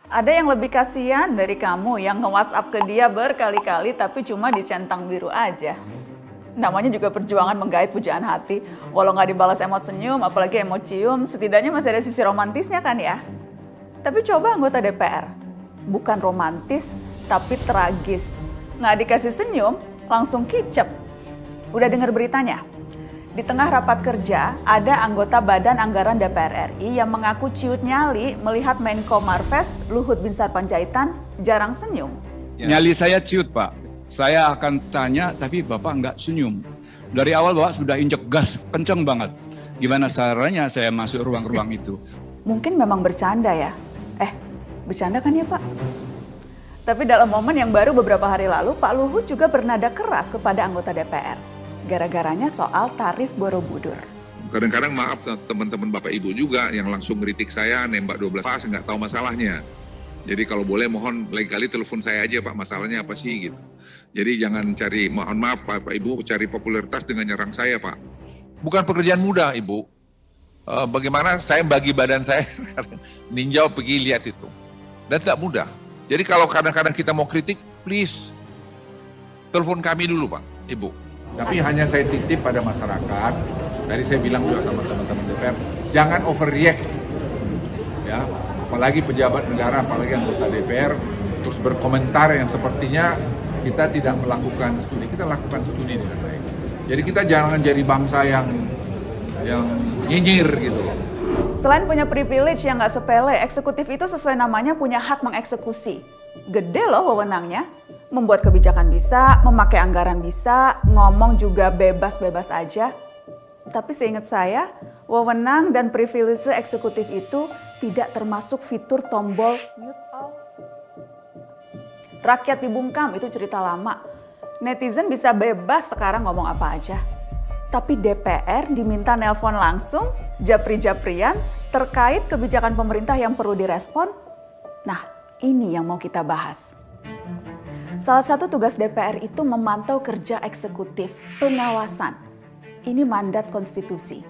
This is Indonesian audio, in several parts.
Ada yang lebih kasihan dari kamu yang nge-WhatsApp ke dia berkali-kali tapi cuma dicentang biru aja. Namanya juga perjuangan menggait pujaan hati. Walau nggak dibalas emot senyum, apalagi emot cium, setidaknya masih ada sisi romantisnya kan ya. Tapi coba anggota DPR, bukan romantis tapi tragis. Nggak dikasih senyum, langsung kicep. Udah dengar beritanya? Di tengah rapat kerja, ada anggota Badan Anggaran DPR RI yang mengaku ciut nyali melihat Menko Marves Luhut Binsar Panjaitan jarang senyum. Nyali saya ciut, Pak. Saya akan tanya, tapi Bapak nggak senyum. Dari awal Bapak sudah injek gas, kenceng banget. Gimana caranya saya masuk ruang-ruang itu? Mungkin memang bercanda ya. Bercanda kan ya Pak? Tapi dalam momen yang baru beberapa hari lalu, Pak Luhut juga bernada keras kepada anggota DPR. Gara-garanya soal tarif Borobudur. Kadang-kadang maaf teman-teman Bapak Ibu juga yang langsung ngeritik saya, nembak 12 pas, nggak tahu masalahnya. Jadi kalau boleh mohon lain kali telepon saya aja Pak, masalahnya apa sih gitu. Jadi jangan cari, mohon maaf Bapak Ibu, cari popularitas dengan nyerang saya Pak. Bukan pekerjaan mudah Ibu. Bagaimana saya bagi badan saya, ninjau pergi lihat itu. Dan tidak mudah. Jadi kalau kadang-kadang kita mau kritik, please telepon kami dulu Pak, Ibu. Tapi hanya saya titip pada masyarakat, tadi saya bilang juga sama teman-teman DPR, jangan overreact. Ya, apalagi pejabat negara, apalagi anggota DPR, terus berkomentar yang sepertinya kita tidak melakukan studi, kita lakukan studi dengan baik. Jadi kita jangan jadi bangsa yang nyinyir gitu loh. Selain punya privilege yang nggak sepele, eksekutif itu sesuai namanya punya hak mengeksekusi. Gede loh wewenangnya. Membuat kebijakan bisa, memakai anggaran bisa, ngomong juga bebas-bebas aja. Tapi seingat saya, wewenang dan privilege eksekutif itu tidak termasuk fitur tombol mute all. Rakyat dibungkam itu cerita lama. Netizen bisa bebas sekarang ngomong apa aja. Tapi DPR diminta nelpon langsung, japri-japrian, terkait kebijakan pemerintah yang perlu direspon. Nah, ini yang mau kita bahas. Salah satu tugas DPR itu memantau kerja eksekutif, pengawasan. Ini mandat konstitusi.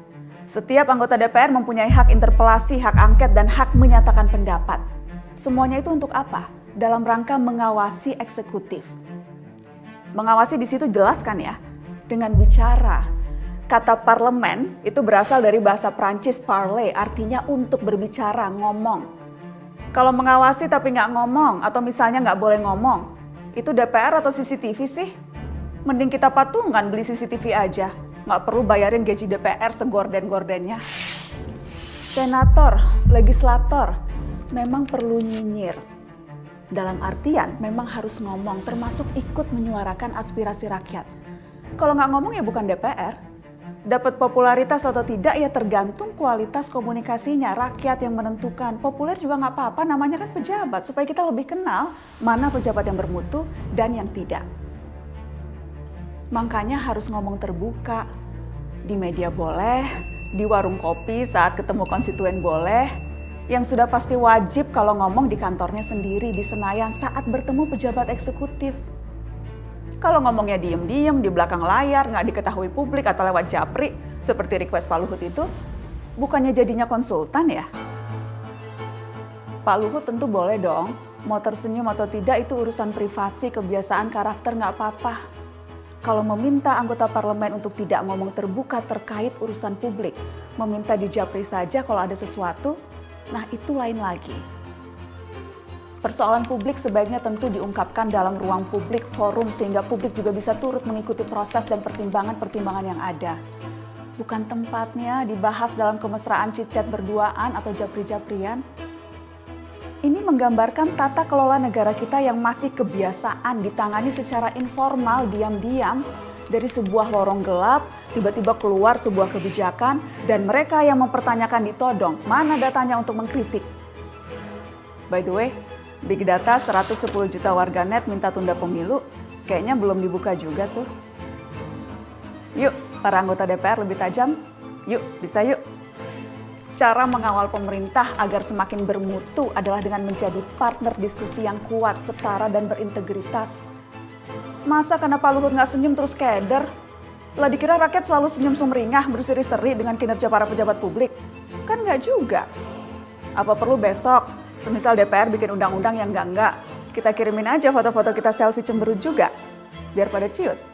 Setiap anggota DPR mempunyai hak interpelasi, hak angket, dan hak menyatakan pendapat. Semuanya itu untuk apa? Dalam rangka mengawasi eksekutif. Mengawasi di situ jelas kan ya? Dengan bicara. Kata parlemen itu berasal dari bahasa Prancis parler, artinya untuk berbicara, ngomong. Kalau mengawasi tapi nggak ngomong, atau misalnya nggak boleh ngomong, itu DPR atau CCTV sih? Mending kita patungan beli CCTV aja. Nggak perlu bayarin gaji DPR segorden-gordennya. Senator, legislator, memang perlu nyinyir. Dalam artian memang harus ngomong, termasuk ikut menyuarakan aspirasi rakyat. Kalau nggak ngomong ya bukan DPR. Dapat popularitas atau tidak ya tergantung kualitas komunikasinya. Rakyat yang menentukan. Populer juga nggak apa-apa, namanya kan pejabat. Supaya kita lebih kenal mana pejabat yang bermutu dan yang tidak. Makanya harus ngomong terbuka. Di media boleh, di warung kopi saat ketemu konstituen boleh. Yang sudah pasti wajib kalau ngomong di kantornya sendiri, di Senayan saat bertemu pejabat eksekutif. Kalau ngomongnya diem-diem di belakang layar, nggak diketahui publik atau lewat japri, seperti request Pak Luhut itu, bukannya jadinya konsultan ya? Pak Luhut tentu boleh dong, mau tersenyum atau tidak itu urusan privasi, kebiasaan, karakter nggak apa-apa. Kalau meminta anggota parlemen untuk tidak ngomong terbuka terkait urusan publik, meminta di japri saja kalau ada sesuatu, nah itu lain lagi. Persoalan publik sebaiknya tentu diungkapkan dalam ruang publik, forum, sehingga publik juga bisa turut mengikuti proses dan pertimbangan-pertimbangan yang ada. Bukan tempatnya dibahas dalam kemesraan cicet berduaan atau japri-japrian. Ini menggambarkan tata kelola negara kita yang masih kebiasaan ditangani secara informal, diam-diam, dari sebuah lorong gelap, tiba-tiba keluar sebuah kebijakan, dan mereka yang mempertanyakan ditodong, mana datanya untuk mengkritik. By the way, Big Data 110 juta warganet minta tunda pemilu, kayaknya belum dibuka juga tuh. Yuk, para anggota DPR lebih tajam. Yuk, bisa yuk. Cara mengawal pemerintah agar semakin bermutu adalah dengan menjadi partner diskusi yang kuat, setara, dan berintegritas. Masa karena Pak Luhut nggak senyum terus keder? Lah dikira rakyat selalu senyum sumringah, berseri-seri dengan kinerja para pejabat publik? Kan nggak juga. Apa perlu besok Semisal DPR bikin undang-undang yang enggak, kita kirimin aja foto-foto kita selfie cemberut juga, biar pada ciut.